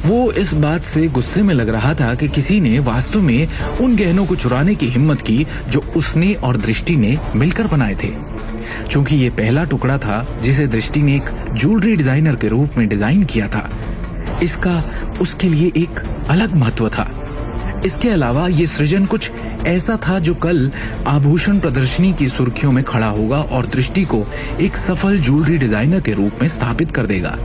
वो इस बात से गुस्से में लग रहा था कि किसी ने वास्तव में उन गहनों को चुराने की हिम्मत की जो उसने और दृष्टि ने मिलकर बनाए थे। क्योंकि ये पहला टुकड़ा था जिसे दृष्टि ने एक ज्वेलरी डिजाइनर के रूप में डिजाइन किया था, इसका उसके लिए एक अलग महत्व था। इसके अलावा ये सृजन कुछ ऐसा था जो कल आभूषण प्रदर्शनी की सुर्खियों में खड़ा होगा और दृष्टि को एक सफल ज्वेलरी डिजाइनर के रूप में स्थापित कर देगा।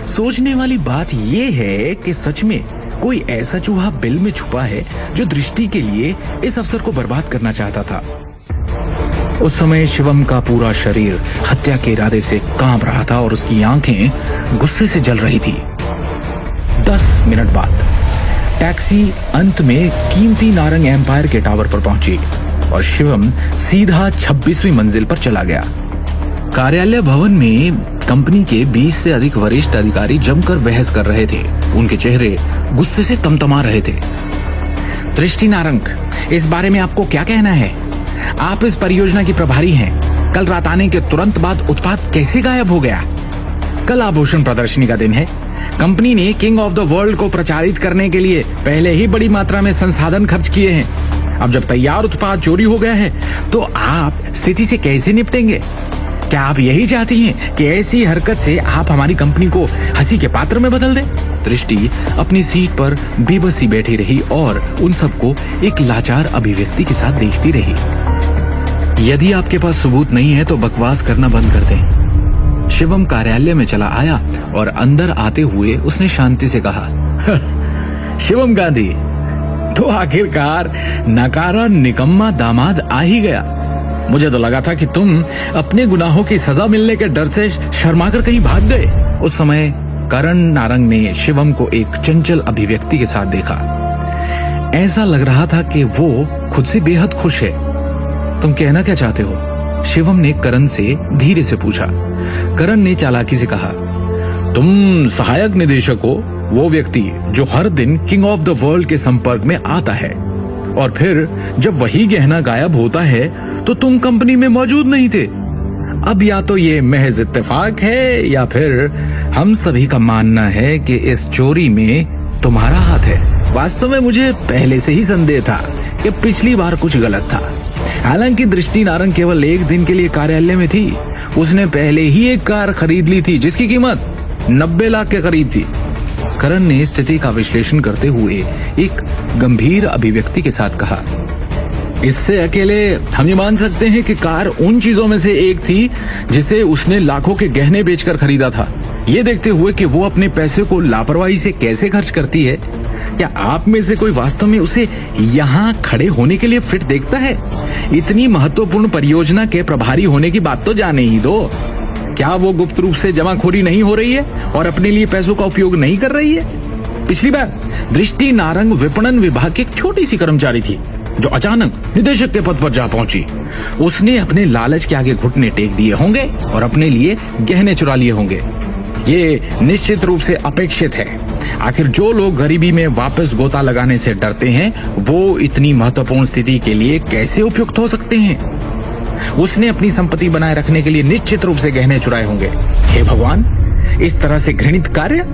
सोचने वाली बात यह है कि सच में कोई ऐसा चूहा बिल में छुपा है जो दृष्टि के लिए इस अवसर को बर्बाद करना चाहता था। उस समय शिवम का पूरा शरीर हत्या के इरादे से कांप रहा था और उसकी आंखें गुस्से से जल रही थी। 10 मिनट बाद टैक्सी अंत में कीमती नारंग एम्पायर के टावर पर पहुंची और शिवम सीधा 26वीं मंजिल पर चला गया। कार्यालय भवन में कंपनी के 20 से अधिक वरिष्ठ अधिकारी जमकर बहस कर रहे थे। उनके चेहरे गुस्से से तमतमा रहे थे। दृष्टि नारंग, इस बारे में आपको क्या कहना है? आप इस परियोजना की प्रभारी हैं। कल रात आने के तुरंत बाद उत्पाद कैसे गायब हो गया? कल आभूषण प्रदर्शनी का दिन है। कंपनी ने किंग ऑफ द वर्ल्ड को प्रचारित करने के लिए पहले ही बड़ी मात्रा में संसाधन खर्च किए हैं। अब जब तैयार उत्पाद चोरी हो गया है तो आप स्थिति से कैसे निपटेंगे? क्या आप यही चाहती हैं कि ऐसी हरकत से आप हमारी कंपनी को हंसी के पात्र में बदल दें? दृष्टि अपनी सीट पर बेबसी बैठी रही और उन सबको एक लाचार अभिव्यक्ति के साथ देखती रही। यदि आपके पास सबूत नहीं है तो बकवास करना बंद कर दें। शिवम कार्यालय में चला आया और अंदर आते हुए उसने शांति से कहा, शिवम गांधी, तो आखिरकार नकारा निकम्मा दामाद आ ही गया। मुझे तो लगा था कि तुम अपने गुनाहों की सजा मिलने के डर से शर्माकर कहीं भाग गए। उस समय करण नारंग ने शिवम को एक चंचल अभिव्यक्ति के साथ देखा। ऐसा लग रहा था कि वो खुद से बेहद खुश है। तुम कहना क्या चाहते हो? शिवम ने करण से धीरे से पूछा। करण ने चालाकी से कहा, तुम सहायक निदेशक हो, वो व्यक्ति जो हर दिन किंग ऑफ द वर्ल्ड के संपर्क में आता है, और फिर जब वही गहना गायब होता है तो तुम कंपनी में मौजूद नहीं थे। अब या तो ये महज इत्तेफाक है या फिर हम सभी का मानना है कि इस चोरी में तुम्हारा हाथ है। वास्तव में मुझे पहले से ही संदेह था कि पिछली बार कुछ गलत था। हालांकि दृष्टि नारंग केवल एक दिन के लिए कार्यालय में थी। उसने पहले ही एक कार खरीद ली थी जिसकी कीमत 90 लाख के करीब थी। करण ने स्थिति का विश्लेषण करते हुए एक गंभीर अभिव्यक्ति के साथ कहा, इससे अकेले हम ये मान सकते हैं कि कार उन चीजों में से एक थी जिसे उसने लाखों के गहने बेचकर खरीदा था। ये देखते हुए कि वो अपने पैसे को लापरवाही से कैसे खर्च करती है, क्या आप में से कोई वास्तव में उसे यहाँ खड़े होने के लिए फिट देखता है? इतनी महत्वपूर्ण परियोजना के प्रभारी होने की बात तो जाने ही दो। क्या वो गुप्त रूप से जमाखोरी नहीं हो रही है और अपने लिए पैसों का उपयोग नहीं कर रही है? पिछली बार दृष्टि नारंग विपणन विभाग की एक छोटी सी कर्मचारी थी जो अचानक निदेशक के पद पर जा पहुंची। उसने अपने लालच के आगे घुटने टेक दिए होंगे और अपने लिए गहने चुरा लिए होंगे। ये निश्चित रूप से अपेक्षित है। आखिर जो लोग गरीबी में वापस गोता लगाने से डरते हैं वो इतनी महत्वपूर्ण स्थिति के लिए कैसे उपयुक्त हो सकते हैं? उसने अपनी संपत्ति बनाए रखने के लिए निश्चित रूप से गहने चुराए होंगे। हे भगवान, इस तरह से घृणित कार्य!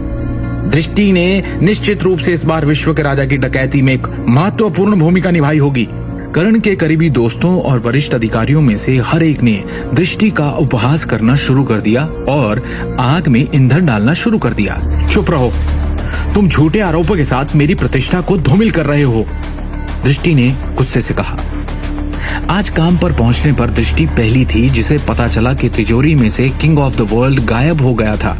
दृष्टि ने निश्चित रूप से इस बार विश्व के राजा की डकैती में एक महत्वपूर्ण भूमिका निभाई होगी। करण के करीबी दोस्तों और वरिष्ठ अधिकारियों में से हर एक ने दृष्टि का उपहास करना शुरू कर दिया और आग में ईंधन डालना शुरू कर दिया। चुप रहो, तुम झूठे आरोपों के साथ मेरी प्रतिष्ठा को धूमिल कर रहे हो, दृष्टि ने गुस्से से कहा। आज काम पर पहुंचने पर दृष्टि पहली थी जिसे पता चला कि तिजोरी में से किंग ऑफ द वर्ल्ड गायब हो गया था।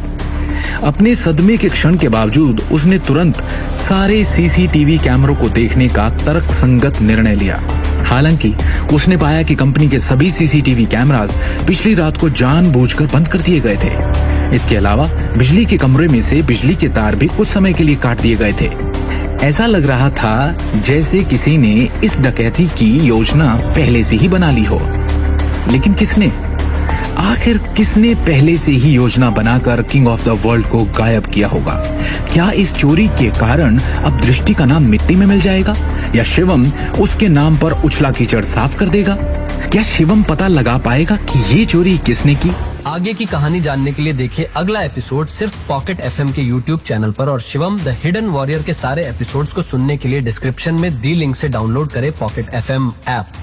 अपने सदमे के क्षण के बावजूद उसने तुरंत सारे सीसीटीवी कैमरों को देखने का तर्कसंगत निर्णय लिया। हालांकि उसने पाया कि कंपनी के सभी सीसीटीवी कैमरास पिछली रात को जानबूझकर बंद कर दिए गए थे। इसके अलावा बिजली के कमरे में से बिजली के तार भी कुछ समय के लिए काट दिए गए थे। ऐसा लग रहा था जैसे किसी ने इस डकैती की योजना पहले से ही बना ली हो। लेकिन किसने? आखिर किसने पहले से ही योजना बनाकर किंग ऑफ द वर्ल्ड को गायब किया होगा? क्या इस चोरी के कारण अब दृष्टि का नाम मिट्टी में मिल जाएगा या शिवम उसके नाम पर उछला कीचड़ साफ कर देगा? क्या शिवम पता लगा पाएगा कि ये चोरी किसने की? आगे की कहानी जानने के लिए देखिए अगला एपिसोड सिर्फ पॉकेट FM के YouTube चैनल पर और शिवम द हिडन वॉरियर के सारे एपिसोड्स को सुनने के लिए डिस्क्रिप्शन में दी लिंक से डाउनलोड करें पॉकेट FM ऐप।